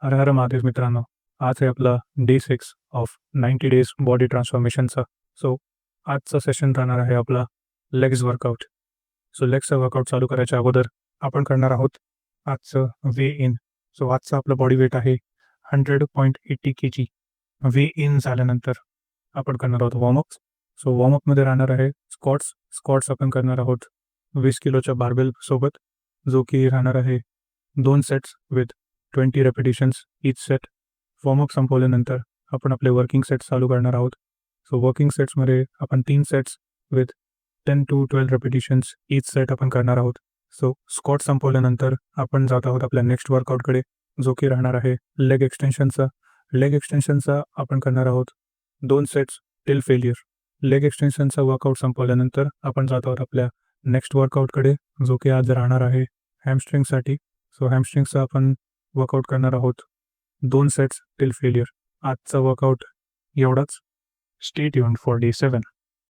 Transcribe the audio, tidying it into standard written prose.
हर हर महादेव मित्रांनो, आज आहे आपला डे 6 ऑफ 90 डेज बॉडी ट्रान्सफॉर्मेशनचा. सो आजचा सेशन राहणार आहे आपला लेग्स वर्कआउट. सो लेग्सचा वर्कआउट चालू करायच्या अगोदर आपण करणार आहोत आजचं वे इन. सो आजचं आपलं बॉडी वेट आहे 100.80 kg. वे इन झाल्यानंतर आपण करणार आहोत वॉर्मअप्स. सो वॉर्मअपमध्ये राहणार आहे स्क्वॉट्स आपण करणार आहोत 20 किलोच्या बार्बेल सोबत, जो की राहणार आहे 2 sets with 20 repetitions each set. Warm up संपवल्यानंतर आपण आपले वर्किंग सेट्स चालू करणार आहोत. सो वर्किंग सेट्समध्ये आपण 3 sets with 10 to 12 रेपिटेशन्स each set आपण करणार आहोत. सो स्क्वॉट संपवल्यानंतर आपण जात आहोत आपल्या नेक्स्ट वर्कआउटकडे, जो की राहणार आहे लेग एक्सटेन्शनचा. लेग एक्सटेन्शनचा आपण करणार आहोत 2 सेट्स टिल फेल्युअर. लेग एक्सटेन्शनचा वर्कआउट संपवल्यानंतर आपण जात आहोत आपल्या नेक्स्ट वर्कआउटकडे, जो की आज राहणार आहे हॅमस्ट्रिंगसाठी. सो हॅमस्ट्रिंगचा आपण वर्कआउट करणार आहोत 2 सेट्स टिल फेल्युअर. आजचा वर्कआउट एवढाच. Stay tuned for day 7.